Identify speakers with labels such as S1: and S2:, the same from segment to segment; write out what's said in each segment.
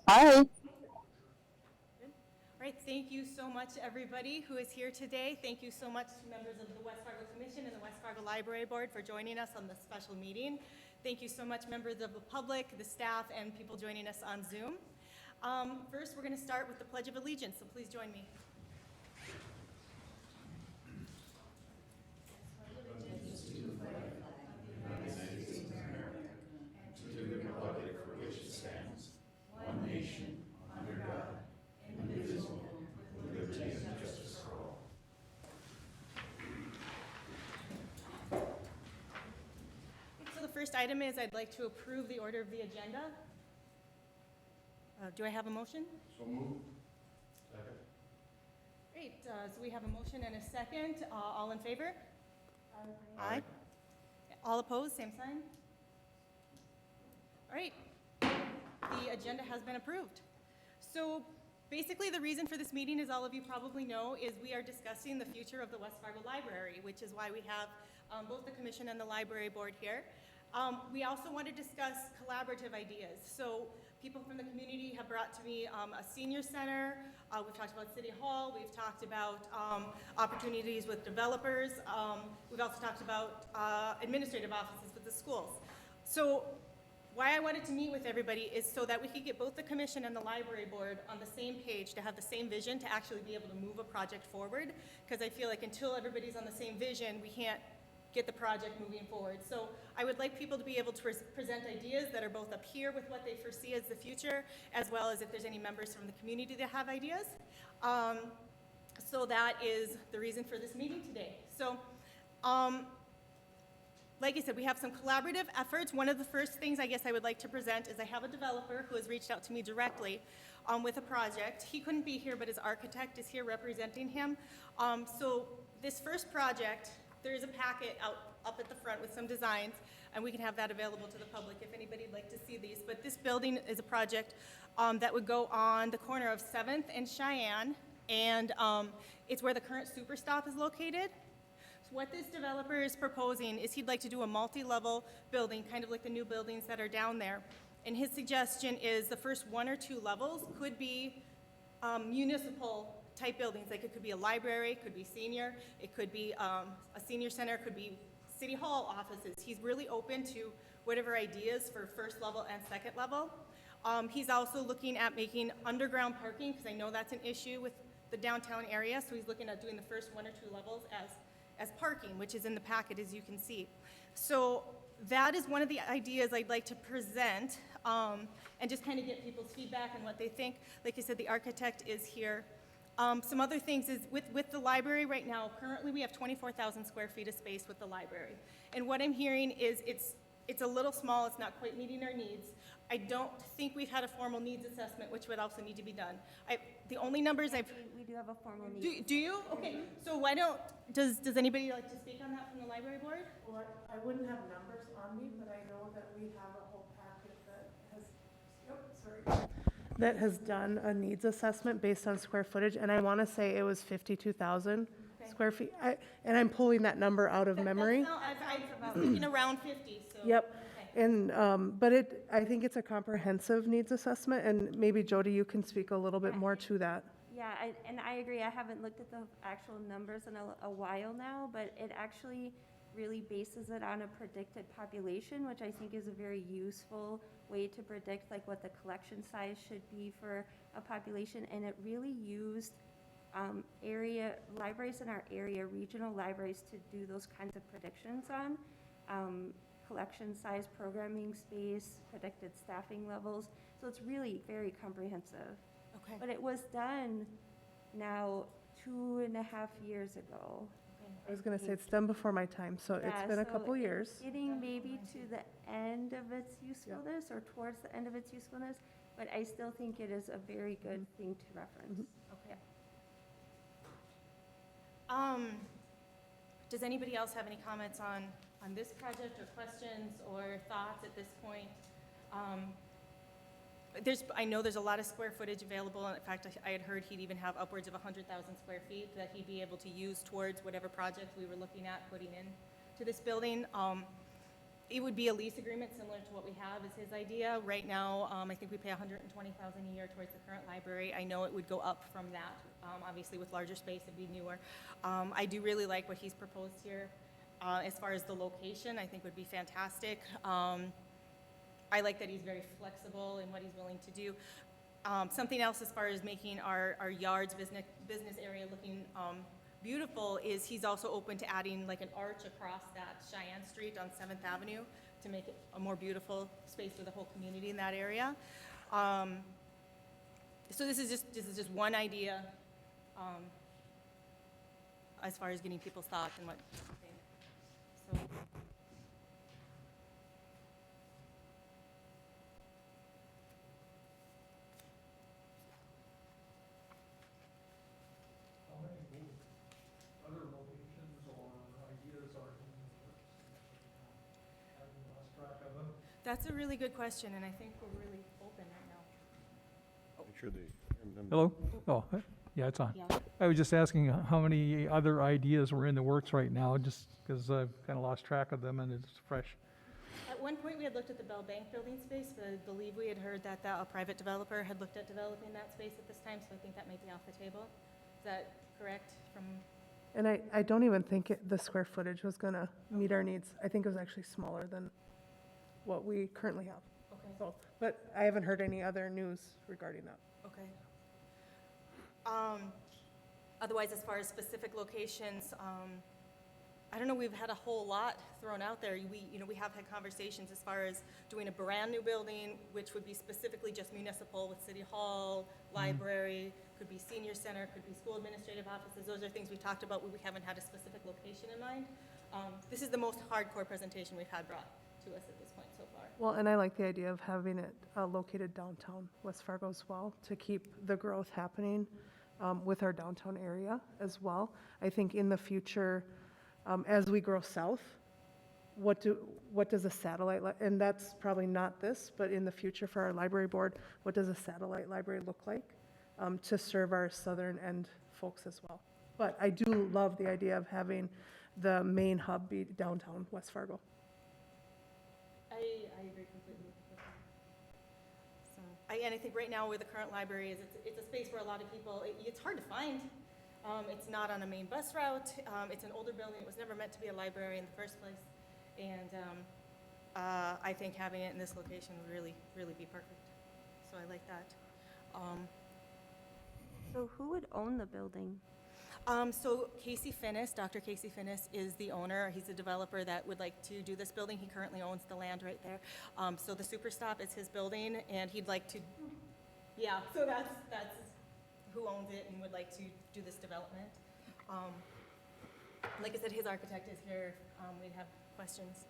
S1: Aye.
S2: Good. All right, thank you so much, everybody who is here today. Thank you so much to members of the West Fargo Commission and the West Fargo Library Board for joining us on this special meeting. Thank you so much, members of the public, the staff, and people joining us on Zoom. First, we're going to start with the Pledge of Allegiance, so please join me. So the first item is I'd like to approve the order of the agenda. Do I have a motion?
S3: So moved. Second.
S2: Great, so we have a motion and a second. All in favor? Aye. All opposed, same sign? All right, the agenda has been approved. So basically, the reason for this meeting, as all of you probably know, is we are discussing the future of the West Fargo Library, which is why we have both the commission and the library board here. We also want to discuss collaborative ideas. So people from the community have brought to me a senior center. We've talked about City Hall. We've talked about opportunities with developers. We've also talked about administrative offices with the schools. So why I wanted to meet with everybody is so that we could get both the commission and the library board on the same page to have the same vision to actually be able to move a project forward. Because I feel like until everybody's on the same vision, we can't get the project moving forward. So I would like people to be able to present ideas that are both up here with what they foresee as the future, as well as if there's any members from the community that have ideas. So that is the reason for this meeting today. So like I said, we have some collaborative efforts. One of the first things I guess I would like to present is I have a developer who has reached out to me directly with a project. He couldn't be here, but his architect is here representing him. So this first project, there is a packet up at the front with some designs, and we can have that available to the public if anybody'd like to see these. But this building is a project that would go on the corner of 7th and Cheyenne, and it's where the current super stop is located. So what this developer is proposing is he'd like to do a multi-level building, kind of like the new buildings that are down there. And his suggestion is the first 1 or 2 levels could be municipal type buildings. Like it could be a library, it could be senior, it could be a senior center, it could be city hall offices. He's really open to whatever ideas for first level and second level. He's also looking at making underground parking, because I know that's an issue with the downtown area. So he's looking at doing the first 1 or 2 levels as parking, which is in the packet, as you can see. So that is one of the ideas I'd like to present, and just kind of get people's feedback and what they think. Like I said, the architect is here. Some other things is with the library right now, currently we have 24,000 square feet of space with the library. And what I'm hearing is it's a little small, it's not quite meeting our needs. I don't think we've had a formal needs assessment, which would also need to be done. The only numbers
S4: We do have a formal needs.
S2: do you? Okay, so does anybody like to speak on that from the library board?
S5: Well, I wouldn't have numbers on me, but I know that we have a whole packet that has done a needs assessment based on square footage, and I want to say it was 52,000 square feet. And I'm pulling that number out of memory.
S2: I was thinking around 50, so.
S5: Yep.
S2: Okay.
S5: And, but I think it's a comprehensive needs assessment, and maybe Jody, you can speak a little bit more to that.
S4: Yeah, and I agree. I haven't looked at the actual numbers in a while now, but it actually really bases it on a predicted population, which I think is a very useful way to predict like what the collection size should be for a population. And it really used area libraries in our area, regional libraries, to do those kinds of predictions on collection size, programming space, predicted staffing levels. So it's really very comprehensive.
S2: Okay.
S4: But it was done now 2.5 years ago.
S5: I was going to say, it's done before my time, so it's
S4: Yeah,
S5: been a
S4: so
S5: couple
S4: it's
S5: years.
S4: Getting maybe to the end of its usefulness or towards the end of its usefulness, but I still think it is a very good thing to reference.
S2: Okay. Does anybody else have any comments on this project or questions or thoughts at this point? I know there's a lot of square footage available. In fact, I had heard he'd even have upwards of 100,000 square feet that he'd be able to use towards whatever project we were looking at putting in to this building. It would be a lease agreement similar to what we have is his idea. Right now, I think we pay $120,000 a year towards the current library. I know it would go up from that. Obviously, with larger space, it'd be newer. I do really like what he's proposed here. As far as the location, I think would be fantastic. I like that he's very flexible in what he's willing to do. Something else as far as making our yards, business area looking beautiful is he's also open to adding like an arch across that Cheyenne Street on 7th Avenue to make it a more beautiful space for the whole community in that area. So this is just one idea as far as getting people's thoughts and what they think. So.
S3: How many other locations or ideas are in the works? Haven't lost track of them.
S2: That's a really good question, and I think we're really open right now.
S1: Make sure they.
S6: Hello? Oh, yeah, it's on.
S2: Yeah.
S6: I was just asking how many other ideas were in the works right now, just because I've kind of lost track of them and it's fresh.
S2: At one point, we had looked at the Bell Bank building space, but I believe we had heard that a private developer had looked at developing that space at this time, so I think that might be off the table. Is that correct from?
S5: And I don't even think the square footage was gonna meet our needs. I think it was actually smaller than what we currently have.
S2: Okay.
S5: So, but I haven't heard any other news regarding that.
S2: Okay. Otherwise, as far as specific locations, I don't know, we've had a whole lot thrown out there. We have had conversations as far as doing a brand-new building, which would be specifically just municipal with city hall, library, could be senior center, could be school administrative offices. Those are things we talked about, but we haven't had a specific location in mind. This is the most hardcore presentation we've had brought to us at this point so far.
S5: Well, and I like the idea of having it located downtown West Fargo as well, to keep the growth happening with our downtown area as well. I think in the future, as we grow south, what does a satellite, and that's probably not this, but in the future for our library board, what does a satellite library look like to serve our southern end folks as well? But I do love the idea of having the main hub be downtown West Fargo.
S2: I agree completely with that. So, and I think right now where the current library is, it's a space where a lot of people, it's hard to find. It's not on a main bus route. It's an older building. It was never meant to be a library in the first place. And I think having it in this location would really, really be perfect. So I like that.
S4: So who would own the building?
S2: So Casey Finnis, Dr. Casey Finnis is the owner. He's a developer that would like to do this building. He currently owns the land right there. So the Super Stop is his building, and he'd like to, yeah, so that's who owns it and would like to do this development. Like I said, his architect is here. We'd have questions.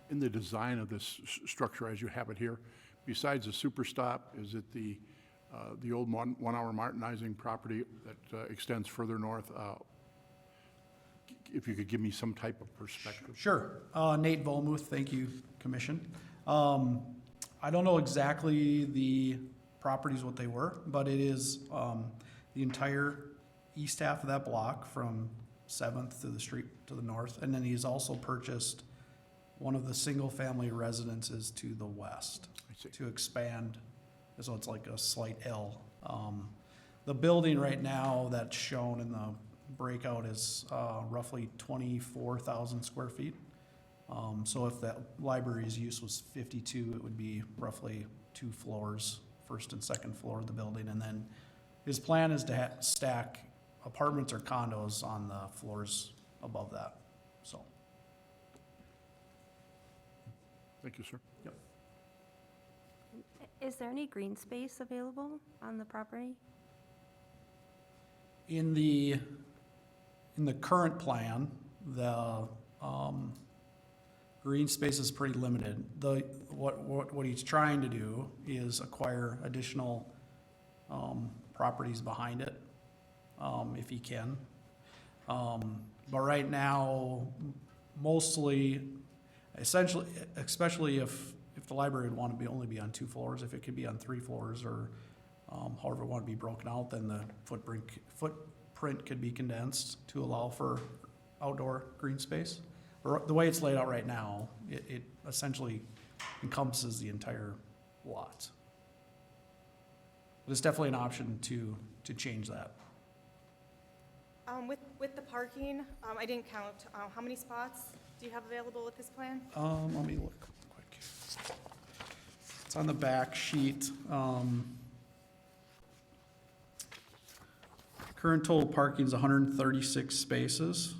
S7: In the design of this structure as you have it here, besides the Super Stop, is it the old one-hour Martinizing property that extends further north? If you could give me some type of perspective.
S8: Sure. Nate Volmuth, thank you, Commission. I don't know exactly the properties, what they were, but it is the entire east half of that block from 7th to the street to the north. And then he's also purchased one of the single-family residences to the west
S7: I see.
S8: to expand. So it's like a slight L. The building right now that's shown in the breakout is roughly 24,000 square feet. So if that library's use was 52, it would be roughly 2 floors, first and second floor of the building. And then his plan is to stack apartments or condos on the floors above that, so.
S7: Thank you, sir.
S8: Yep.
S4: Is there any green space available on the property?
S8: In the current plan, the green space is pretty limited. What he's trying to do is acquire additional properties behind it, if he can. But right now, mostly, essentially, especially if the library would want to only be on 2 floors, if it could be on 3 floors, or however it want to be broken out, then the footprint could be condensed to allow for outdoor green space. or the way it's laid out right now, it essentially encompasses the entire lot. But it's definitely an option to change that.
S2: With the parking, I didn't count, how many spots do you have available with this plan?
S8: Let me look quick. It's on the back sheet. Current total parking is 136 spaces.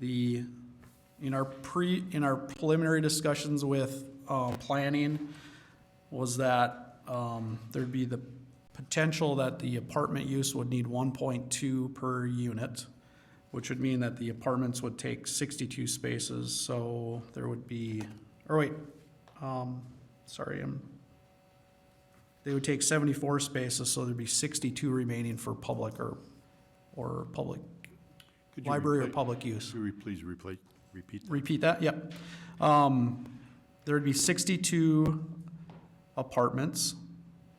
S8: In our preliminary discussions with, planning was that, there'd be the potential that the apartment use would need 1.2 per unit, which would mean that the apartments would take 62 spaces, so there would be, or wait, they would take 74 spaces, so there'd be 62 remaining for public or public,
S7: Could you
S8: library or
S7: repeat-
S8: public use.
S7: Could you please repeat that?
S8: Repeat that, yep. There'd be 62 apartments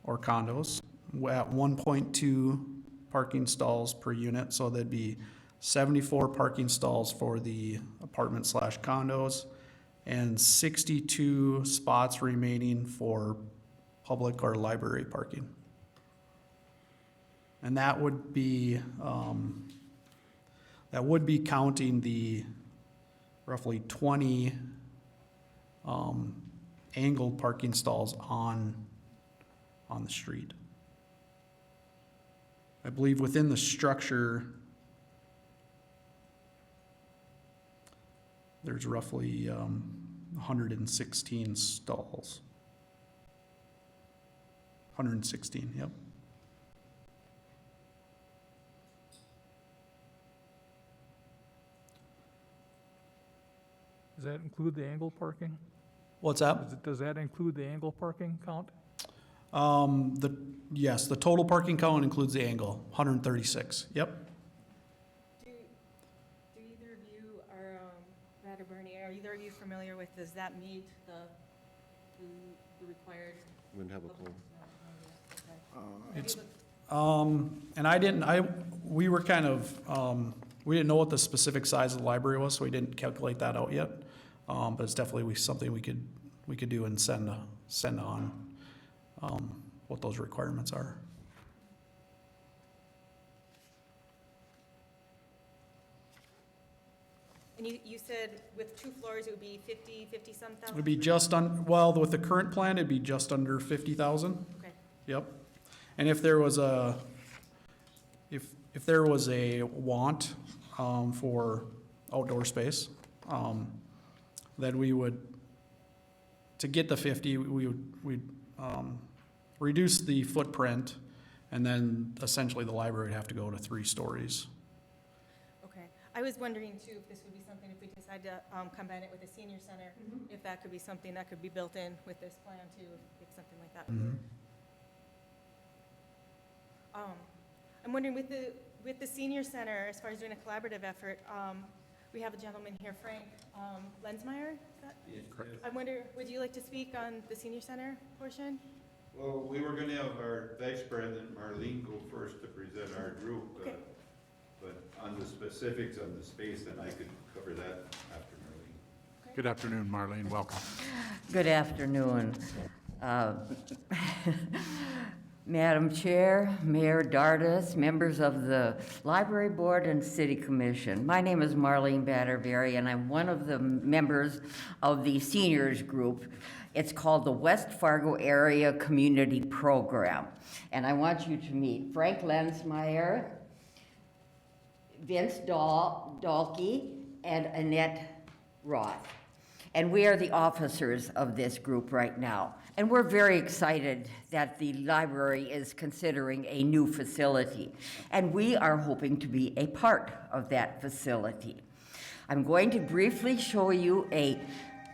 S8: or condos at 1.2 parking stalls per unit, so there'd be 74 parking stalls for the apartment slash condos and 62 spots remaining for public or library parking. And that would be counting the roughly 20 angled parking stalls on the street. I believe within the structure, there's roughly 116 stalls. 116, yep.
S6: Does that include the angle parking?
S8: What's that?
S6: Does that include the angle parking count?
S8: Yes, the total parking count includes the angle, 136, yep.
S2: Do either of you are, Brad or Bernie, are either of you familiar with, does that meet the required?
S1: Wouldn't have a clue.
S8: It's, we were kind of, we didn't know what the specific size of the library was, so we didn't calculate that out yet. But it's definitely something we could do and send on, what those requirements are.
S2: And you said with 2 floors, it would be 50-some thousand?
S8: It'd be just with the current plan, it'd be just under 50,000.
S2: Okay.
S8: Yep. And if there was a want, for outdoor space, then we would, to get the 50, we'd reduce the footprint, and then essentially the library would have to go to 3 stories.
S2: Okay. I was wondering too, if this would be something, if we decide to combine it with a senior center, if that could be something that could be built in with this plan too, if something like that. I'm wondering with the senior center, as far as doing a collaborative effort, we have a gentleman here, Frank Lensmeyer. Is that? I wonder, would you like to speak on the senior center portion?
S9: Well, we were gonna have our Vice President Marlene go first to present our group,
S2: Okay.
S9: but on the specifics on the space, then I could cover that after Marlene.
S7: Good afternoon, Marlene, welcome.
S10: Good afternoon. Madam Chair, Mayor Dardis, members of the Library Board and City Commission. My name is Marlene Batterberry, and I'm one of the members of the seniors group. It's called the West Fargo Area Community Program. And I want you to meet Frank Lensmeyer, Vince Dahlke, and Annette Roth. And we are the officers of this group right now. And we're very excited that the library is considering a new facility. And we are hoping to be a part of that facility. I'm going to briefly show you a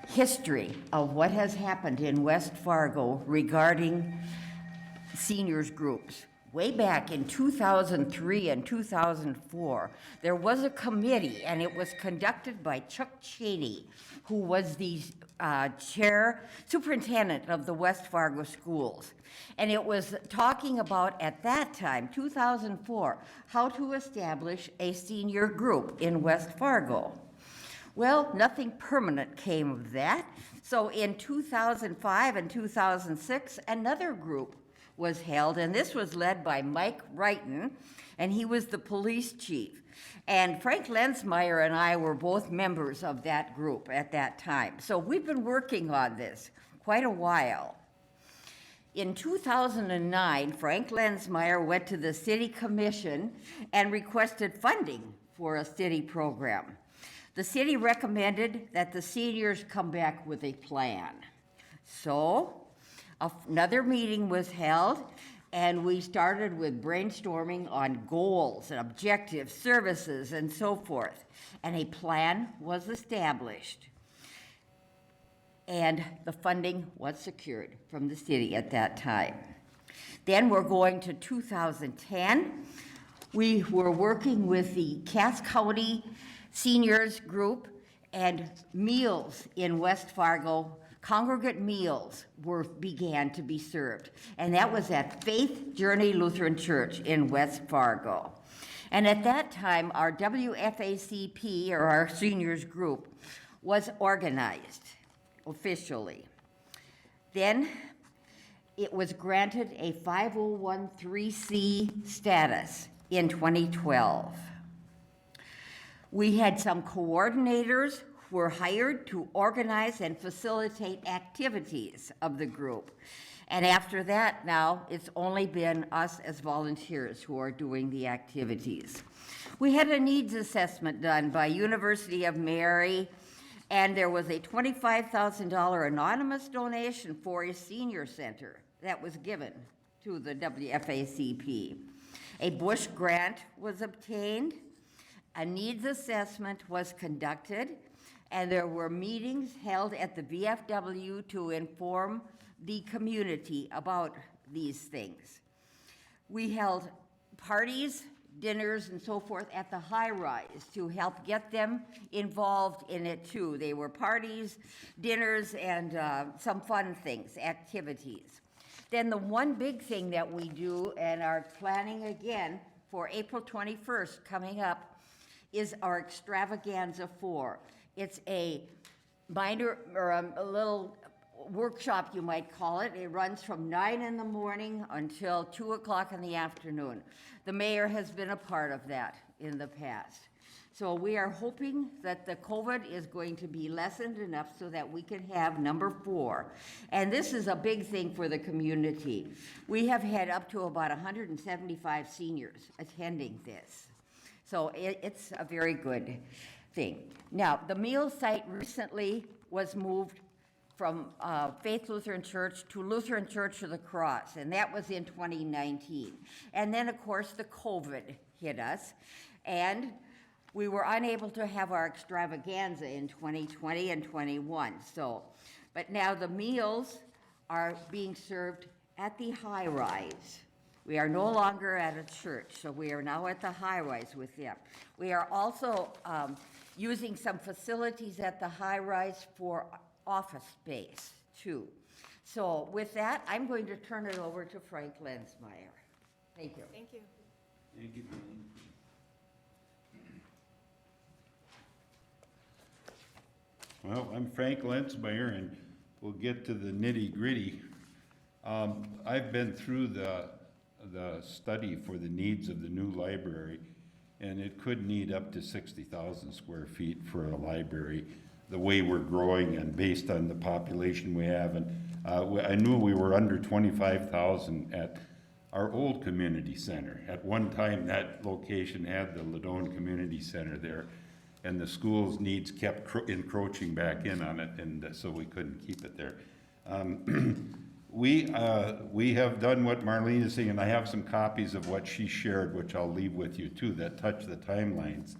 S10: history of what has happened in West Fargo regarding seniors groups. Way back in 2003 and 2004, there was a committee, and it was conducted by Chuck Cheney, who was the superintendent of the West Fargo schools. And it was talking about, at that time, 2004, how to establish a senior group in West Fargo. Well, nothing permanent came of that. So in 2005 and 2006, another group was held, and this was led by Mike Wrighton, and he was the police chief. And Frank Lensmeyer and I were both members of that group at that time. So we've been working on this quite a while. In 2009, Frank Lensmeyer went to the city commission and requested funding for a city program. The city recommended that the seniors come back with a plan. So another meeting was held, and we started with brainstorming on goals and objectives, services, and so forth. And a plan was established. And the funding was secured from the city at that time. Then we're going to 2010. We were working with the Cass County Seniors Group, and meals in West Fargo, congregate meals began to be served. And that was at Faith Journey Lutheran Church in West Fargo. And at that time, our WFACP, or our seniors group, was organized officially. Then it was granted a 501(c) status in 2012. We had some coordinators who were hired to organize and facilitate activities of the group. And after that, now, it's only been us as volunteers who are doing the activities. We had a needs assessment done by University of Mary, and there was a $25,000 anonymous donation for a senior center that was given to the WFACP. A Bush grant was obtained, a needs assessment was conducted, and there were meetings held at the VFW to inform the community about these things. We held parties, dinners, and so forth at the high rise to help get them involved in it too. They were parties, dinners, and some fun things, activities. Then the one big thing that we do and are planning again for April 21st coming up is our Extravaganza 4. It's a minor, or a little workshop, you might call it. It runs from 9 in the morning until 2 o'clock in the afternoon. The mayor has been a part of that in the past. So we are hoping that the COVID is going to be lessened enough so that we can have number 4. And this is a big thing for the community. We have had up to about 175 seniors attending this. So it's a very good thing. Now, the meal site recently was moved from Faith Lutheran Church to Lutheran Church of the Cross, and that was in 2019. And then, of course, the COVID hit us, and we were unable to have our extravaganza in 2020 and 21. So, but now the meals are being served at the high rise. We are no longer at a church, so we are now at the high rise with them. We are also using some facilities at the high rise for office space too. So with that, I'm going to turn it over to Frank Lensmeyer. Thank you.
S2: Thank you.
S9: Thank you, Penny. Well, I'm Frank Lensmeyer, and we'll get to the nitty-gritty. I've been through the study for the needs of the new library, and it could need up to 60,000 square feet for a library, the way we're growing and based on the population we have. And I knew we were under 25,000 at our old community center. At one time, that location had the Ladone Community Center there, and the school's needs kept encroaching back in on it, and so we couldn't keep it there. We have done what Marlene is saying, and I have some copies of what she shared, which I'll leave with you too, that touch the timelines.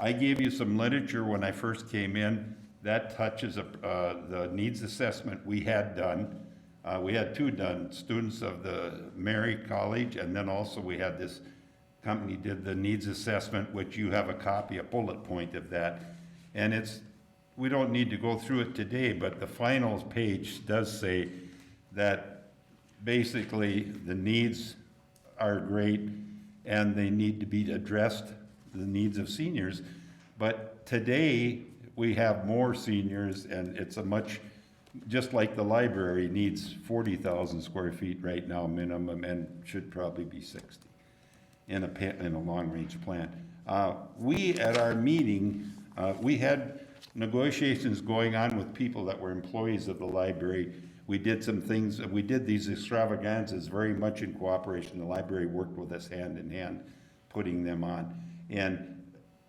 S9: I gave you some literature when I first came in. That touches the needs assessment we had done. We had 2 done, students of the Mary College, and then also we had this company did the needs assessment, which you have a copy, a bullet point of that. And we don't need to go through it today, but the final page does say that basically the needs are great and they need to be addressed, the needs of seniors, but But today, we have more seniors, and it's a much, just like the library needs 40,000 square feet right now minimum, and should probably be 60 in a long-range plan. We, at our meeting, we had negotiations going on with people that were employees of the library. We did some things, we did these extravaganzas very much in cooperation. The library worked with us hand in hand, putting them on. And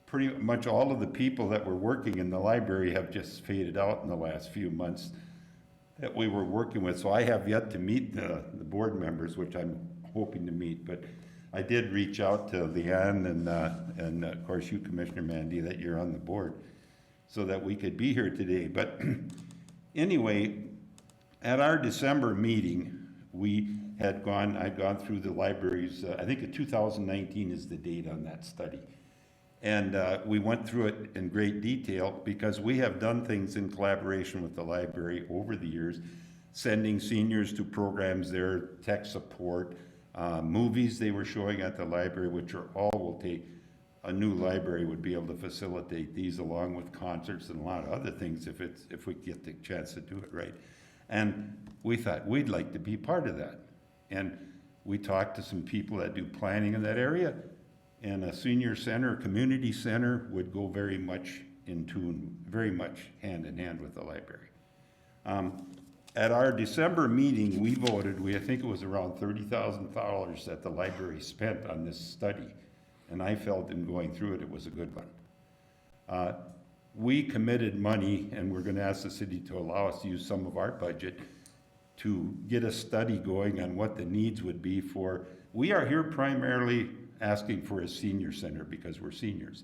S9: pretty much all of the people that were working in the library have just faded out in the last few months that we were working with. So I have yet to meet the board members, which I'm hoping to meet. But I did reach out to Leanne and of course you, Commissioner Mandy, that you're on the board, so that we could be here today. But anyway, at our December meeting, I'd gone through the library's, I think 2019 is the date on that study. And we went through it in great detail because we have done things in collaboration with the library over the years, sending seniors to programs there, tech support, movies they were showing at the library, which are all will take, a new library would be able to facilitate these along with concerts and a lot of other things if we get the chance to do it right. And we thought we'd like to be part of that. And we talked to some people that do planning in that area, and a senior center, a community center would go very much in tune, very much hand in hand with the library. At our December meeting, we voted, I think it was around $30,000 that the library spent on this study. And I felt in going through it, it was a good one. We committed money, and we're gonna ask the city to allow us to use some of our budget to get a study going on what the needs would be for, we are here primarily asking for a senior center because we're seniors.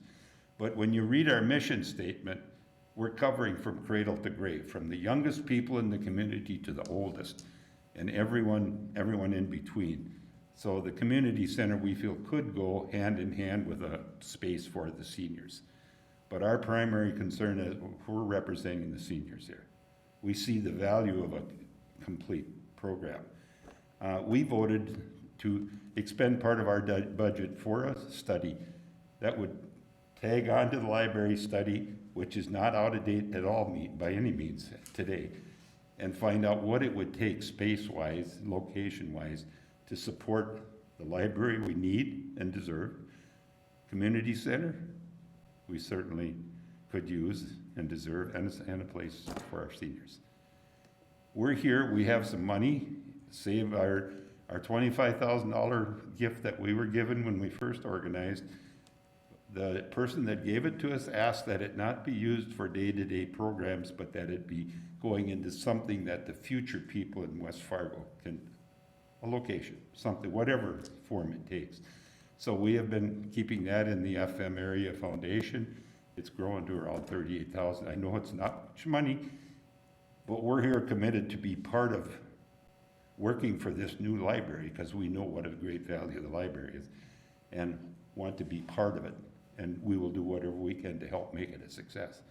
S9: But when you read our mission statement, we're covering from cradle to grave, from the youngest people in the community to the oldest, and everyone in between. So the community center, we feel, could go hand in hand with a space for the seniors. But our primary concern is we're representing the seniors here. We see the value of a complete program. We voted to expend part of our budget for a study that would tag on to the library study, which is not out of date at all by any means today, and find out what it would take space-wise, location-wise, to support the library we need and deserve. Community center, we certainly could use and deserve, and a place for our seniors. We're here, we have some money, save our $25,000 gift that we were given when we first organized. The person that gave it to us asked that it not be used for day-to-day programs, but that it be going into something that the future people in West Fargo can, a location, something, whatever form it takes. So we have been keeping that in the FM area foundation. It's growing to around 38,000. I know it's not much money, but we're here committed to be part of working for this new library because we know what a great value the library is and want to be part of it. And we will do whatever we can to help make it a success.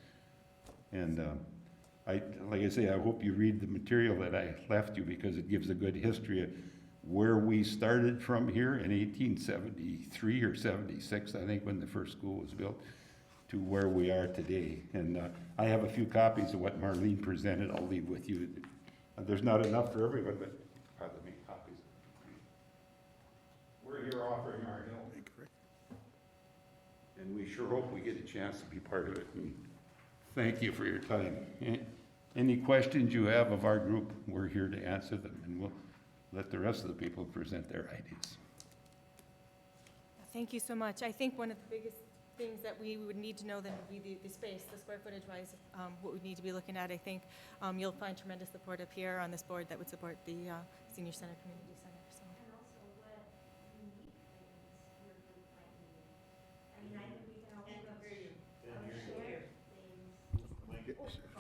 S9: And like I say, I hope you read the material that I left you because it gives a good history of where we started from here in 1873 or 76, I think, when the first school was built, to where we are today. And I have a few copies of what Marlene presented. I'll leave with you. There's not enough for everyone, but probably make copies. We're here offering our help. And we sure hope we get a chance to be part of it. And thank you for your time. Any questions you have of our group, we're here to answer them, and we'll let the rest of the people present their ideas.
S2: Thank you so much. I think one of the biggest things that we would need to know then would be the space, the square footage wise, what we need to be looking at. I think you'll find tremendous support up here on this board that would support the Senior Center, Community Center. So.
S4: And also what unique things your group might need. I mean, I think we can always share things.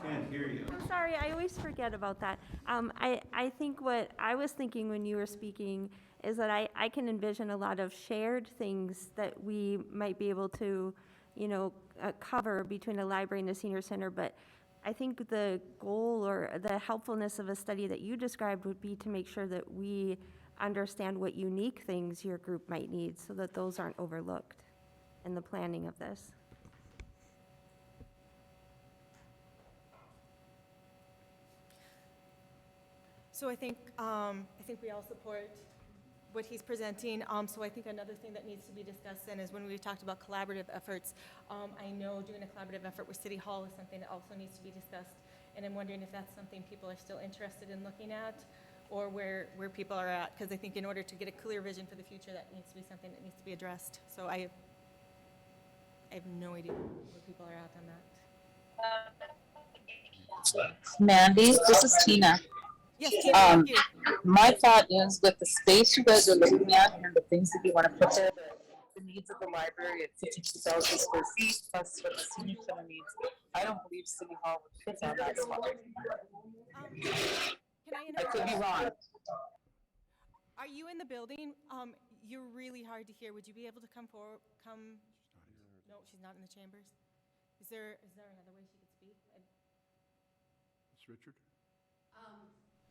S9: Can't hear you.
S4: I'm sorry, I always forget about that. I think what I was thinking when you were speaking is that I can envision a lot of shared things that we might be able to, cover between a library and a senior center, but I think the goal or the helpfulness of a study that you described would be to make sure that we understand what unique things your group might need so that those aren't overlooked in the planning of this.
S2: So I think we all support what he's presenting. So I think another thing that needs to be discussed then is when we talked about collaborative efforts. I know doing a collaborative effort with City Hall is something that also needs to be discussed. And I'm wondering if that's something people are still interested in looking at, or where people are at. Because I think in order to get a clear vision for the future, that needs to be something that needs to be addressed. So I have no idea where people are at on that.
S1: Mandy, this is Tina.
S2: Yes, Tina, thank you.
S1: My thought is with the space you guys are looking at and the things that you want to put there, the needs of the library at 52,000 square feet plus what the senior center needs, I don't believe City Hall would fit on that spot.
S2: Can I
S1: I
S2: interrupt?
S1: could be wrong.
S2: Are you in the building? You're really hard to hear. Would you be able to come forward? No, she's not in the chambers. Is there another way she could speak?
S7: Ms. Richard?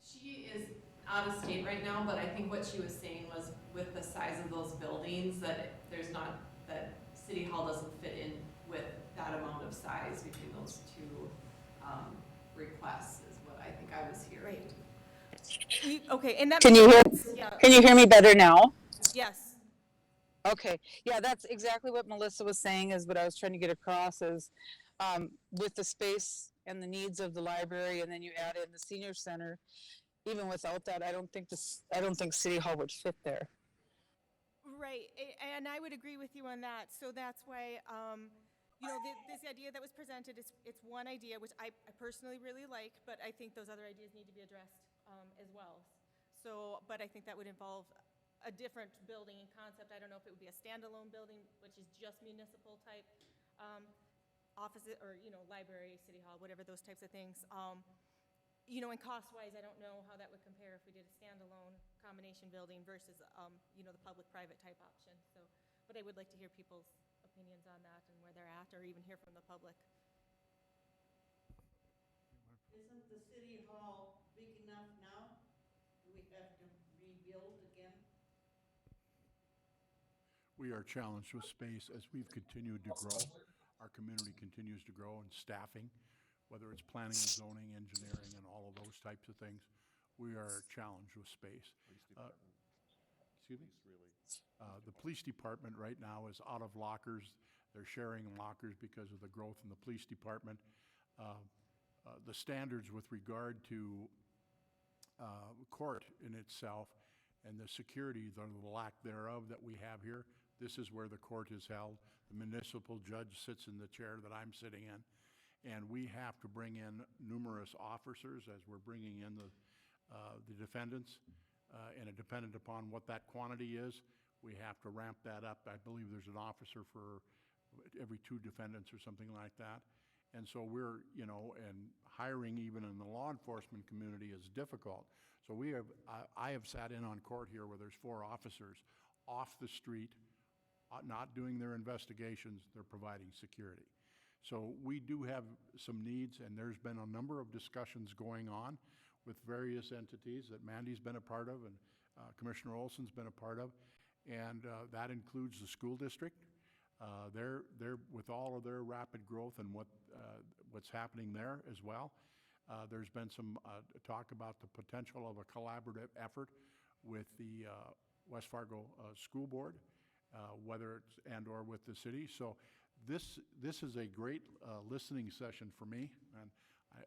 S11: She is out of state right now, but I think what she was saying was with the size of those buildings, that that City Hall doesn't fit in with that amount of size between those two requests, is what I think I was hearing.
S2: Okay, and that.
S1: Can you hear?
S2: Yeah.
S1: Can you hear me better now?
S2: Yes.
S1: Okay, yeah, that's exactly what Melissa was saying, is what I was trying to get across is with the space and the needs of the library, and then you add in the senior center. Even without that, I don't think City Hall would fit there.
S2: Right, and I would agree with you on that. So that's why, this idea that was presented it's one idea which I personally really like, but I think those other ideas need to be addressed as well. So, but I think that would involve a different building and concept. I don't know if it would be a standalone building, which is just municipal type office, or library, City Hall, whatever, those types of things. And cost-wise, I don't know how that would compare if we did a standalone combination building versus, the public-private type option. So, but I would like to hear people's opinions on that and where they're at, or even hear from the public.
S12: Isn't the city hall big enough now? Do we have to rebuild again?
S7: We are challenged with space as we've continued to grow. Our community continues to grow, and staffing, whether it's planning and zoning, engineering, and all of those types of things, we are challenged with space. Excuse me? The police department right now is out of lockers. They're sharing lockers because of the growth in the police department. The standards with regard to court in itself and the security, the lack thereof that we have here, this is where the court is held. The municipal judge sits in the chair that I'm sitting in. And we have to bring in numerous officers as we're bringing in the defendants, and dependent upon what that quantity is, we have to ramp that up. I believe there's an officer for every 2 defendants or something like that. And so we're, and hiring even in the law enforcement community is difficult. So I have sat in on court here where there's 4 officers off the street, not doing their investigations, they're providing security. So we do have some needs, and there's been a number of discussions going on with various entities that Mandy's been a part of and Commissioner Olson's been a part of, and that includes the school district. They're with all of their rapid growth and what's happening there as well. There's been some talk about the potential of a collaborative effort with the West Fargo School Board, whether it's and/or with the city. So this is a great listening session for me, and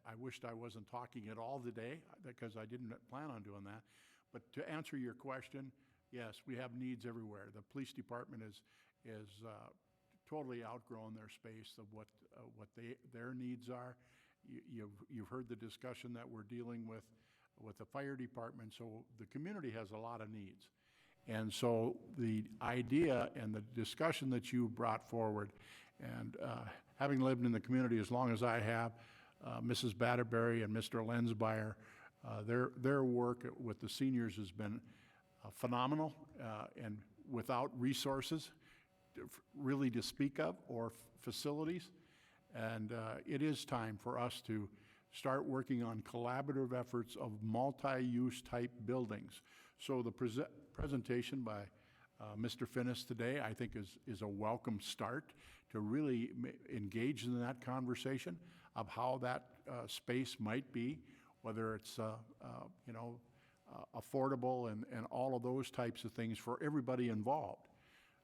S7: I wished I wasn't talking at all today because I didn't plan on doing that. But to answer your question, yes, we have needs everywhere. The police department is totally outgrown their space of what their needs are. You've heard the discussion that we're dealing with the fire department, so the community has a lot of needs. And so the idea and the discussion that you brought forward, and having lived in the community as long as I have, Mrs. Batterberry and Mr. Lensmeyer, their work with the seniors has been phenomenal, and without resources really to speak of or facilities. And it is time for us to start working on collaborative efforts of multi-use type buildings. So the presentation by Mr. Finnis today, I think is a welcome start to really engage in that conversation of how that space might be, whether it's affordable and all of those types of things for everybody involved.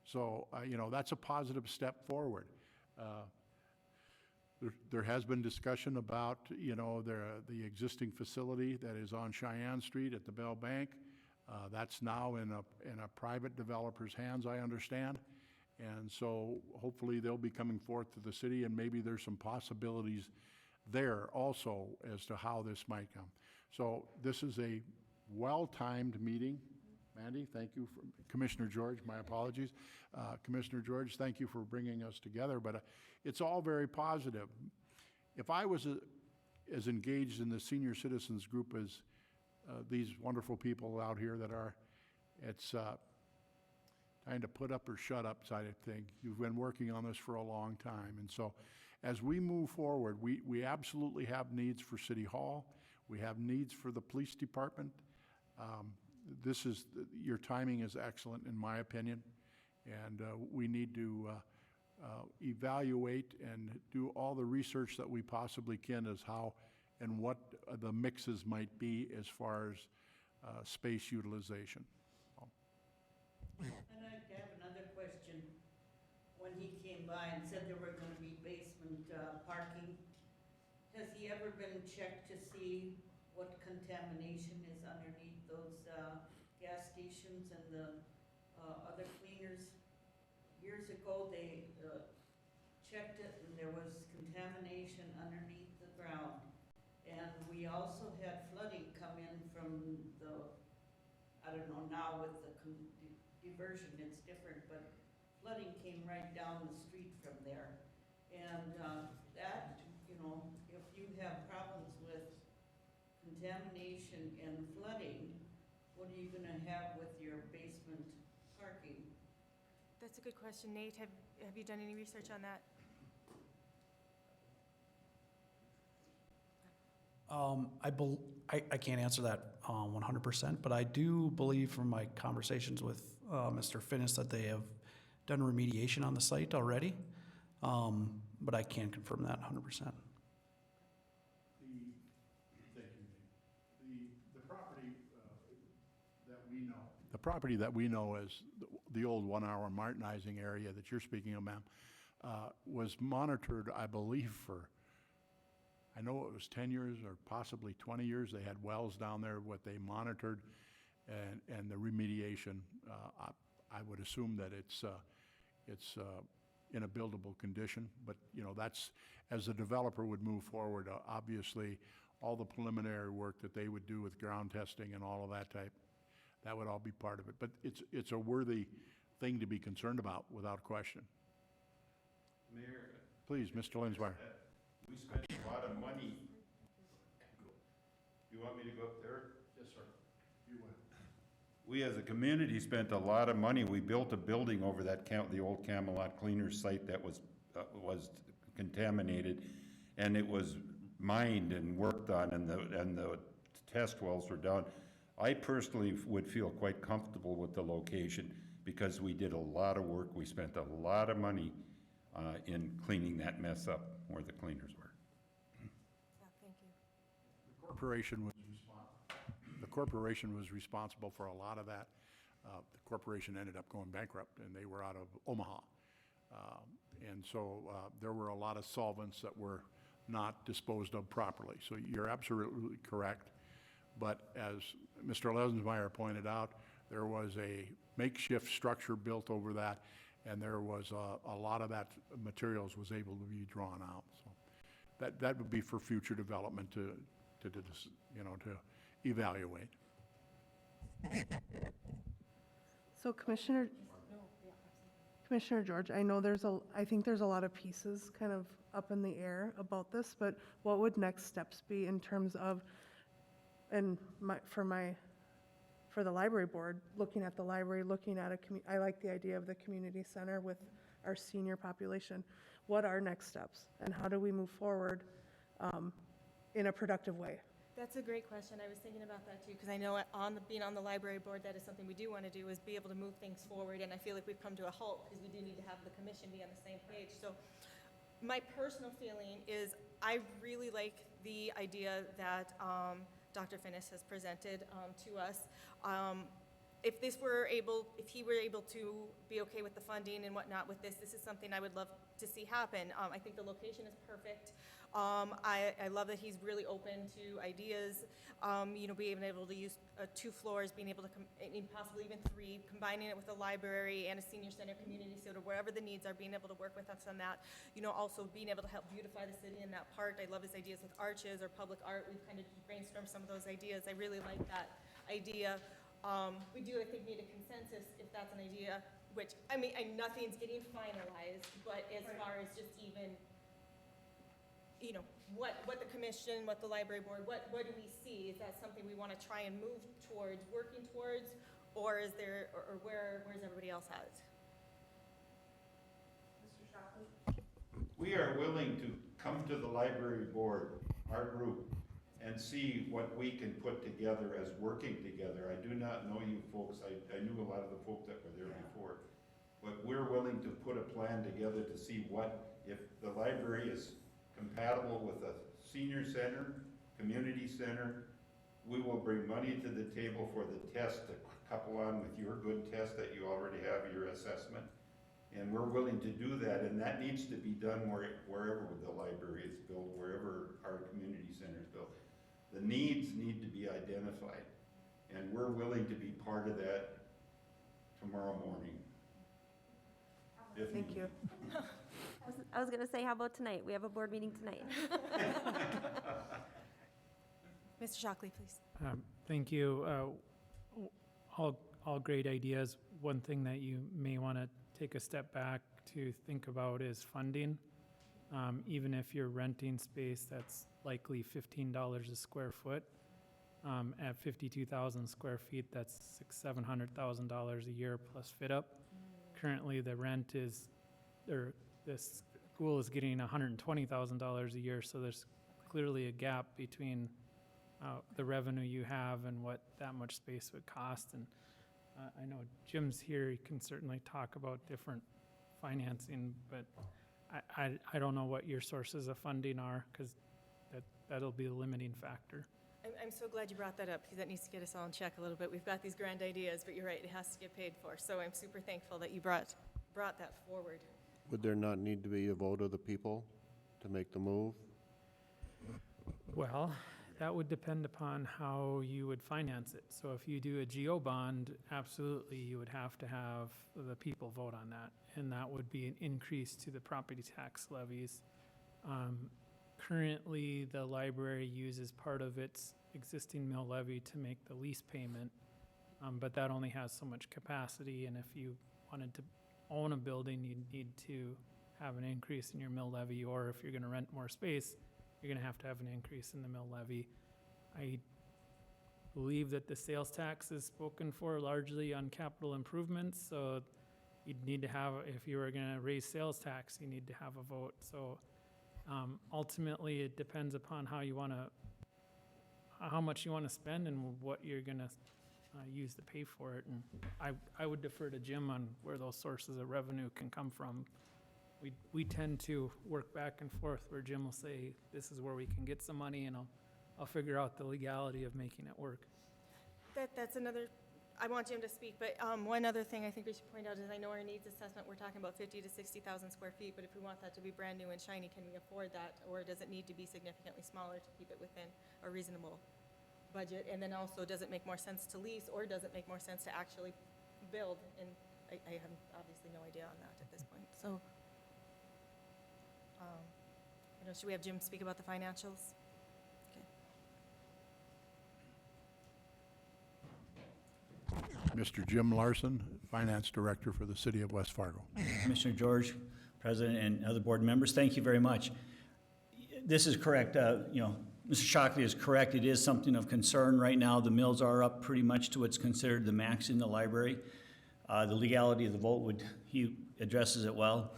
S7: So, you know, that's a positive step forward. There has been discussion about, you know, the existing facility that is on Cheyenne Street at the Bell Bank. That's now in a private developer's hands, I understand. And so hopefully they'll be coming forth to the city, and maybe there's some possibilities there also as to how this might come. So this is a well-timed meeting. Mandy, thank you. Commissioner George, my apologies. Commissioner George, thank you for bringing us together, but it's all very positive. If I was as engaged in the senior citizens group as these wonderful people out here that are, it's kind of put up or shut up side of thing. You've been working on this for a long time. And so as we move forward, we absolutely have needs for City Hall. We have needs for the police department. Your timing is excellent in my opinion. And we need to evaluate and do all the research that we possibly can as how and what the mixes might be as far as space utilization.
S12: And I have another question. When he came by and said there were gonna be basement parking, has he ever been checked to see what contamination is underneath those gas stations and the other cleaners? Years ago, they checked it and there was contamination underneath the ground. And we also had flooding come in from the, I don't know, now with the diversion, it's different, but flooding came right down the street from there. And that, you know, if you have problems with contamination and flooding, what are you gonna have with your basement parking?
S2: That's a good question. Nate, have you done any research on that?
S8: I can't answer that 100%, but I do believe from my conversations with Mr. Finnis that they have done remediation on the site already, but I can't confirm that 100%.
S7: Thank you. The property that we know. The property that we know as the old 1 hour Martinizing area that you're speaking of, ma'am, was monitored, I believe, for, I know it was 10 years or possibly 20 years. They had wells down there, what they monitored, and the remediation. I would assume that it's in a buildable condition, but you know, that's, as the developer would move forward, obviously, all the preliminary work that they would do with ground testing and all of that type, that would all be part of it. But it's a worthy thing to be concerned about, without question.
S9: Mayor.
S7: Please, Mr. Linsmeyer.
S9: We spent a lot of money. You want me to go up there?
S7: Yes, sir. You would.
S9: We as a community spent a lot of money. We built a building over that the old Camelot Cleaner site that was contaminated, and it was mined and worked on, and the test wells were done. I personally would feel quite comfortable with the location because we did a lot of work. We spent a lot of money in cleaning that mess up where the cleaners were.
S2: Yeah, thank you.
S7: The corporation was responsible for a lot of that. The corporation ended up going bankrupt, and they were out of Omaha. And so there were a lot of solvents that were not disposed of properly. So you're absolutely correct. But as Mr. Lesensmeyer pointed out, there was a makeshift structure built over that, and there was a lot of that materials was able to be drawn out. So that would be for future development to evaluate.
S5: So Commissioner George, I know I think there's a lot of pieces kind of up in the air about this, but what would next steps be in terms of, for the library board, looking at the library, looking at I like the idea of the community center with our senior population. What are next steps, and how do we move forward in a productive way?
S2: That's a great question. I was thinking about that too, because I know being on the library board, that is something we do want to do, is be able to move things forward, and I feel like we've come to a halt because we do need to have the commission be on the same page. So my personal feeling is I really like the idea that Dr. Finnis has presented to us. If he were able to be okay with the funding and whatnot with this is something I would love to see happen. I think the location is perfect. I love that he's really open to ideas, being able to use 2 floors, being able to, possibly even 3, combining it with a library and a senior center, community center, wherever the needs are, being able to work with us on that. Also being able to help beautify the city in that park. I love his ideas with arches or public art. We've kind of brainstormed some of those ideas. I really like that idea. We do, I think, need a consensus if that's an idea, which, nothing's getting finalized, but as far as just even, what the commission, what the library board, what do we see? Is that something we want to try and move towards, working towards, or is there, or where's everybody else at?
S4: Mr. Shockley?
S9: We are willing to come to the library board, our group, and see what we can put together as working together. I do not know you folks, I knew a lot of the folk that were there before, but we're willing to put a plan together to see if the library is compatible with a senior center, community center. We will bring money to the table for the test to couple on with your good test that you already have, your assessment. And we're willing to do that, and that needs to be done wherever the library is built, wherever our community center is built. The needs need to be identified, and we're willing to be part of that tomorrow morning.
S5: Thank you.
S4: I was gonna say, how about tonight? We have a board meeting tonight.
S2: Mr. Shockley, please.
S13: Thank you. All great ideas. One thing that you may want to take a step back to think about is funding. Even if you're renting space that's likely $15 a square foot, at 52,000 square feet, that's $700,000 a year plus fit up. Currently, the rent this school is getting $120,000 a year, so there's clearly a gap between the revenue you have and what that much space would cost. And I know Jim's here, he can certainly talk about different financing, but I don't know what your sources of funding are, because that'll be a limiting factor.
S2: I'm so glad you brought that up, because that needs to get us all in check a little bit. We've got these grand ideas, but you're right, it has to get paid for. So I'm super thankful that you brought that forward.
S14: Would there not need to be a vote of the people to make the move?
S13: Well, that would depend upon how you would finance it. So if you do a GO bond, absolutely, you would have to have the people vote on that, and that would be an increase to the property tax levies. Currently, the library uses part of its existing mill levy to make the lease payment, but that only has so much capacity, and if you wanted to own a building, you'd need to have an increase in your mill levy, or if you're going to rent more space, you're going to have an increase in the mill levy. I believe that the sales tax is spoken for largely on capital improvements, so you'd need to have, if you were going to raise sales tax, you need to have a vote. So ultimately, it depends upon how much you want to spend and what you're going to use to pay for it. And I would defer to Jim on where those sources of revenue can come from. We tend to work back and forth, where Jim will say, this is where we can get some money, and I'll figure out the legality of making it work.
S2: That's another, I want Jim to speak, but one other thing I think we should point out is I know our needs assessment, we're talking about 50 to 60,000 square feet, but if we want that to be brand new and shiny, can we afford that? Or does it need to be significantly smaller to keep it within a reasonable budget? And then also, does it make more sense to lease, or does it make more sense to actually build? And I have obviously no idea on that at this point. So, should we have Jim speak about the financials?
S7: Mr. Jim Larson, Finance Director for the City of West Fargo.
S15: Commissioner George, President, and other board members, thank you very much. This is correct. Mr. Shockley is correct. It is something of concern right now. The mills are up pretty much to what's considered the max in the library. The legality of the vote he addresses it well.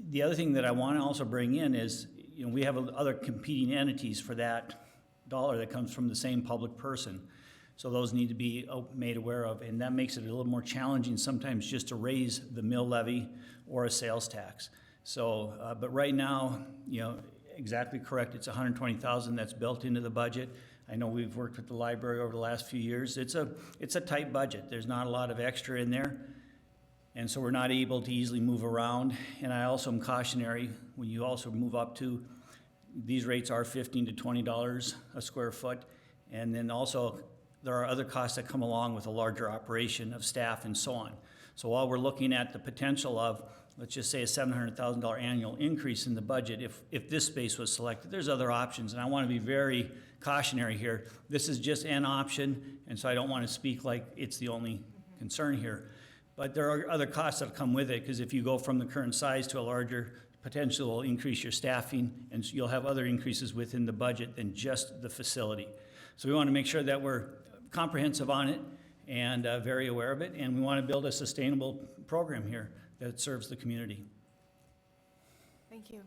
S15: The other thing that I want to also bring in is, we have other competing entities for that dollar that comes from the same public person. So those need to be made aware of, and that makes it a little more challenging sometimes just to raise the mill levy or a sales tax. So, but right now, exactly correct, it's $120,000 that's built into the budget. I know we've worked with the library over the last few years. It's a tight budget. There's not a lot of extra in there. And so we're not able to easily move around. And I also am cautionary, when you also move up to, these rates are $15 to $20 a square foot. And then also, there are other costs that come along with a larger operation of staff and so on. So while we're looking at the potential of, let's just say, a $700,000 annual increase in the budget, if this space was selected, there's other options. And I want to be very cautionary here. This is just an option, and so I don't want to speak like it's the only concern here. But there are other costs that come with it, because if you go from the current size to a larger, potential will increase your staffing, and you'll have other increases within the budget than just the facility. So we want to make sure that we're comprehensive on it and very aware of it, and we want to build a sustainable program here that serves the community.
S2: Thank you.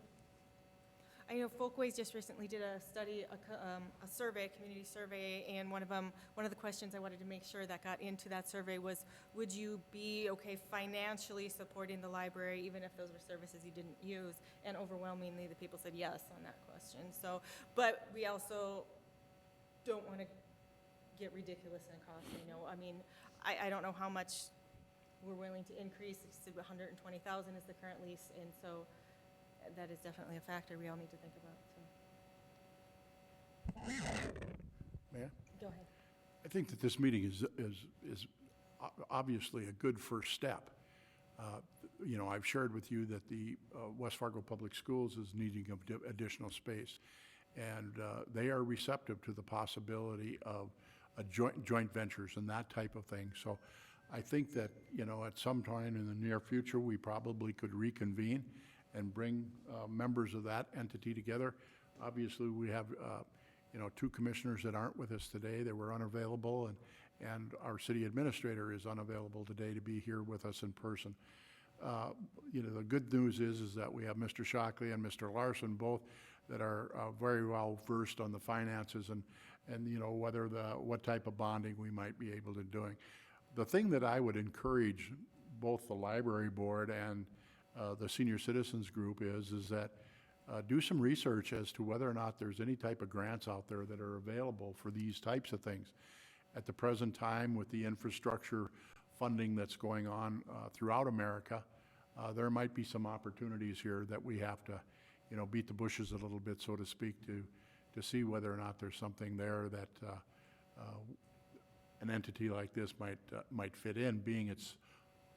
S2: I know Folkways just recently did a study, a survey, a community survey, and one of the questions I wanted to make sure that got into that survey was, would you be okay financially supporting the library even if those were services you didn't use? And overwhelmingly, the people said yes on that question. So, but we also don't want to get ridiculous in cost. You know, I mean, I don't know how much we're willing to increase. It's $120,000 is the current lease, and so that is definitely a factor we all need to think about. So.
S7: Mayor?
S2: Go ahead.
S7: I think that this meeting is obviously a good first step. You know, I've shared with you that the West Fargo Public Schools is needing additional space, and they are receptive to the possibility of joint ventures and that type of thing. So I think that, you know, at some time in the near future, we probably could reconvene and bring members of that entity together. Obviously, we have, you know, two commissioners that aren't with us today. They were unavailable, and our city administrator is unavailable today to be here with us in person. You know, the good news is that we have Mr. Shockley and Mr. Larson, both that are very well versed on the finances and you know, what type of bonding we might be able to doing. The thing that I would encourage both the library board and the senior citizens group is that do some research as to whether or not there's any type of grants out there that are available for these types of things. At the present time, with the infrastructure funding that's going on throughout America, there might be some opportunities here that we have to, you know, beat the bushes a little bit, so to speak, to see whether or not there's something there that an entity like this might fit in, being it's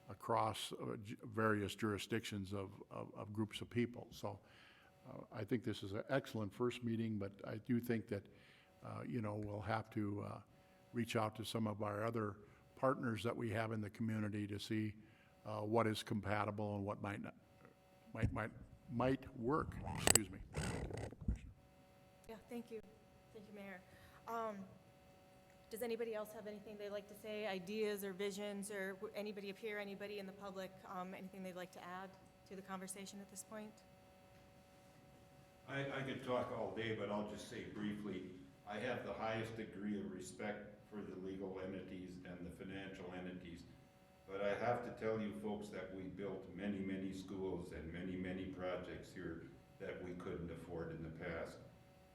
S7: across various jurisdictions of groups of people. So I think this is an excellent first meeting, but I do think that, you know, we'll have to reach out to some of our other partners that we have in the community to see what is compatible and what might work. Excuse me.
S2: Yeah, thank you. Thank you, Mayor. Does anybody else have anything they'd like to say, ideas or visions, or anybody up here, anybody in the public, anything they'd like to add to the conversation at this point?
S9: I could talk all day, but I'll just say briefly, I have the highest degree of respect for the legal entities and the financial entities. But I have to tell you folks that we built many, many schools and many, many projects here that we couldn't afford in the past.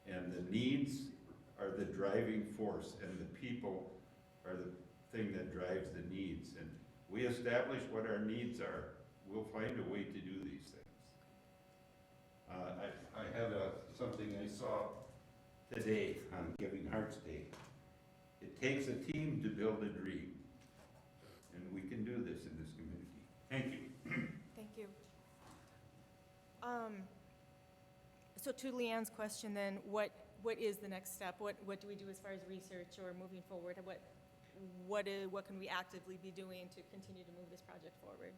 S9: And the needs are the driving force, and the people are the thing that drives the needs. And we establish what our needs are. We'll find a way to do these things. I have something I saw today on Giving Hearts Day. It takes a team to build a dream, and we can do this in this community. Thank you.
S2: Thank you. So to Leanne's question then, what is the next step? What do we do as far as research or moving forward? What can we actively be doing to continue to move this project forward?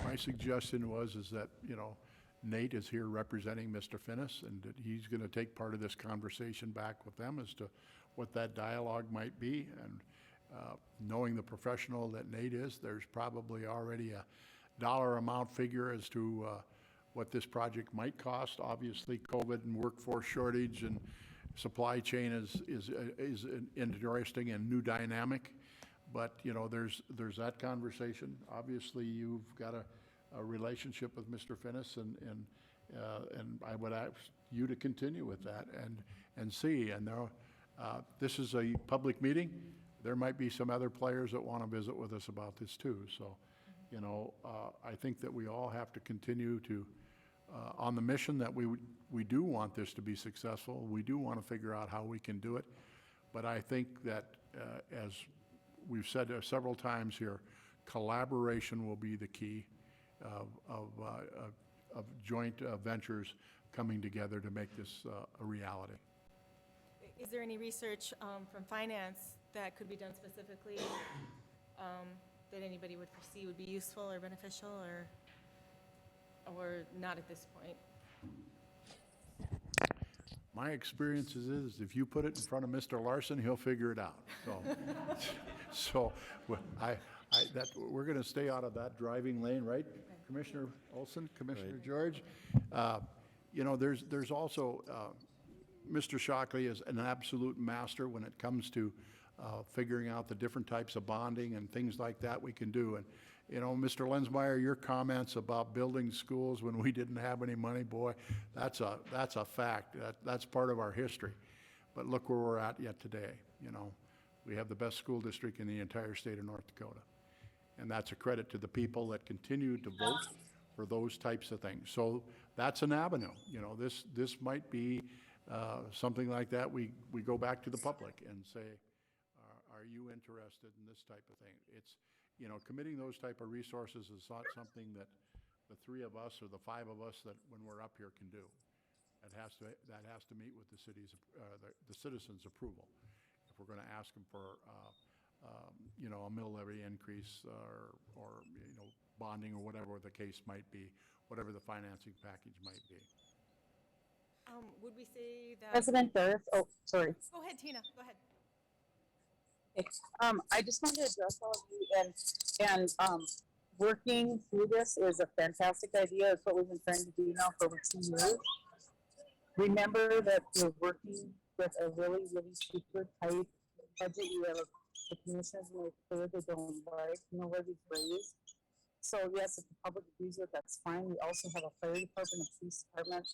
S7: My suggestion is that, you know, Nate is here representing Mr. Finnis, and that he's going to take part of this conversation back with them as to what that dialogue might be. And knowing the professional that Nate is, there's probably already a dollar amount figure as to what this project might cost. Obviously, COVID and workforce shortage and supply chain is an interesting and new dynamic. But, you know, there's that conversation. Obviously, you've got a relationship with Mr. Finnis, and And I would ask you to continue with that and see. And there, this is a public meeting. There might be some other players that want to visit with us about this too. So, you know, I think that we all have to continue to, on the mission that we do want this to be successful. We do want to figure out how we can do it. But I think that, as we've said several times here, collaboration will be the key of joint ventures coming together to make this a reality.
S2: Is there any research from finance that could be done specifically that anybody would foresee would be useful or beneficial, or not at this point?
S7: My experience is if you put it in front of Mr. Larson, he'll figure it out. So, we're going to stay out of that driving lane, right, Commissioner Olson, Commissioner George? You know, there's also, Mr. Shockley is an absolute master when it comes to figuring out the different types of bonding and things like that we can do. And, you know, Mr. Lensmeyer, your comments about building schools when we didn't have any money, boy, that's a fact. That's part of our history. But look where we're at yet today, you know. We have the best school district in the entire state of North Dakota. And that's a credit to the people that continue to vote for those types of things. So that's an avenue. You know, this might be something like that. We go back to the public and say, are you interested in this type of thing? It's, you know, committing those type of resources is not something that the three of us or the five of us that when we're up here can do. That has to meet with the citizens' approval. If we're going to ask them for, you know, a mill levy increase or you know, bonding or whatever the case might be, whatever the financing package might be.
S2: Would we say that?
S1: President Barrett, oh, sorry.
S2: Go ahead, Tina, go ahead.
S1: I just wanted to address all of you and working through this is a fantastic idea. It's what we've been trying to do now for over 2 years. Remember that we're working with a really, really super tight budget. You have the commissioners make clear they don't like, you know, where these raised. So yes, if the public agrees with it, that's fine. We also have a fire department and police department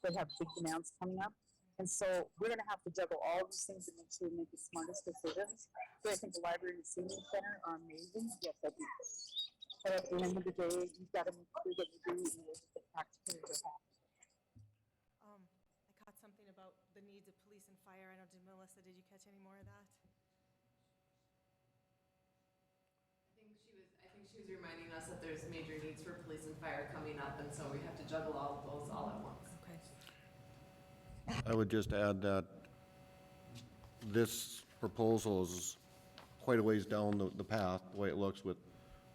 S1: that have big demands coming up. And so we're going to have to juggle all these things and make sure we make the smartest decisions. So I think the library and the senior center are amazing. Yes, I do. But at the end of the day, you've got to make sure that you're doing what the taxpayers are happy.
S2: I caught something about the needs of police and fire. I know, Melissa, did you catch any more of that?
S11: I think she was reminding us that there's major needs for police and fire coming up, and so we have to juggle all of those all at once.
S2: Okay.
S14: I would just add that this proposal is quite a ways down the path, the way it looks with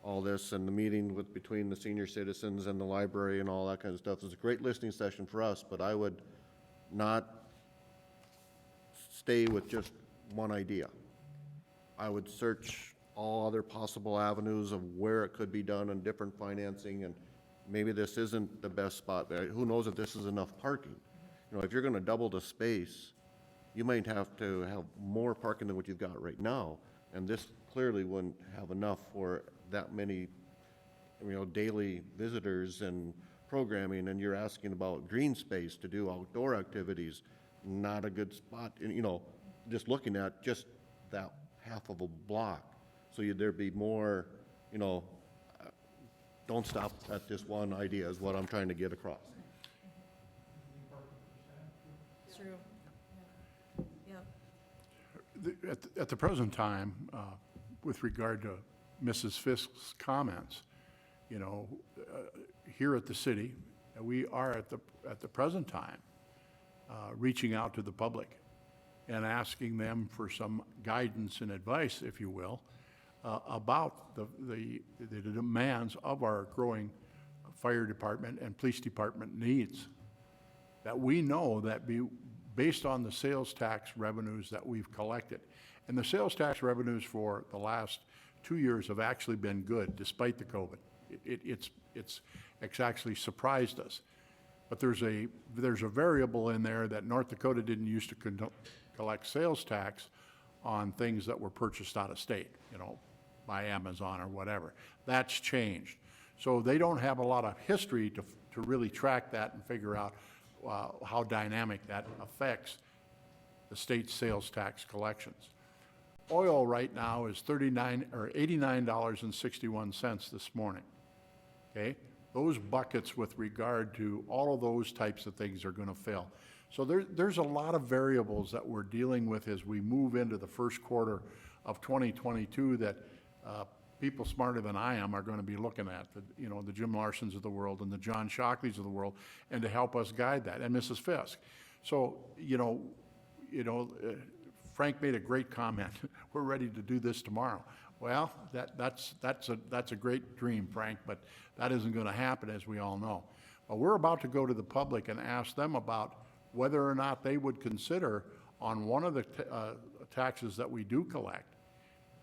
S14: all this, and the meeting between the senior citizens and the library and all that kind of stuff. It's a great listening session for us, but I would not stay with just one idea. I would search all other possible avenues of where it could be done and different financing, and maybe this isn't the best spot. Who knows if this is enough parking? You know, if you're going to double the space, you might have to have more parking than what you've got right now, and this clearly wouldn't have enough for that many, you know, daily visitors and programming, and you're asking about green space to do outdoor activities. Not a good spot, you know, just looking at just that half of a block. So there'd be more, you know, don't stop at this one idea is what I'm trying to get across.
S2: True. Yeah.
S7: At the present time, with regard to Mrs. Fisk's comments, you know, here at the city, we are at the present time reaching out to the public and asking them for some guidance and advice, if you will, about the demands of our growing fire department and police department needs. That we know that based on the sales tax revenues that we've collected, and the sales tax revenues for the last 2 years have actually been good despite the COVID. It's actually surprised us. But there's a variable in there that North Dakota didn't used to collect sales tax on things that were purchased out of state, you know, by Amazon or whatever. That's changed. So they don't have a lot of history to really track that and figure out how dynamic that affects the state sales tax collections. Oil right now is $89.61 this morning, okay? Those buckets with regard to all of those types of things are gonna fill. So there's a lot of variables that we're dealing with as we move into the first quarter of 2022 that people smarter than I am are gonna be looking at, the Jim Larsons of the world and the John Shockleys of the world, and to help us guide that, and Mrs. Fisk. So, Frank made a great comment. We're ready to do this tomorrow. Well, that's a great dream, Frank, but that isn't going to happen, as we all know. But we're about to go to the public and ask them about whether or not they would consider on one of the taxes that we do collect,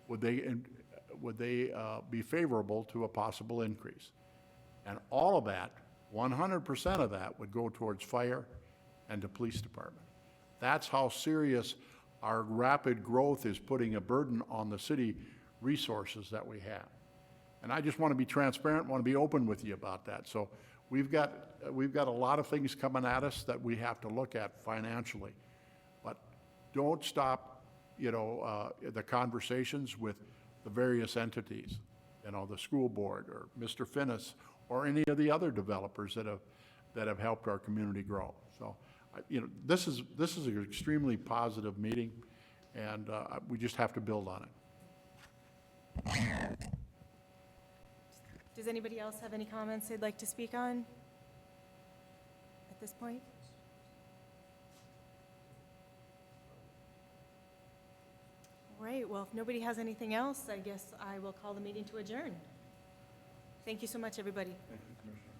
S7: would they be favorable to a possible increase? And all of that, 100% of that would go towards fire and the police department. That's how serious our rapid growth is putting a burden on the city resources that we have. And I just want to be transparent, want to be open with you about that. So we've got a lot of things coming at us that we have to look at financially. But don't stop, the conversations with the various entities, the school board or Mr. Finnis or any of the other developers that have helped our community grow. So, this is an extremely positive meeting, and we just have to build on it.
S2: Does anybody else have any comments they'd like to speak on at this point? All right, well, if nobody has anything else, I guess I will call the meeting to adjourn. Thank you so much, everybody.
S7: Thank you, Commissioner.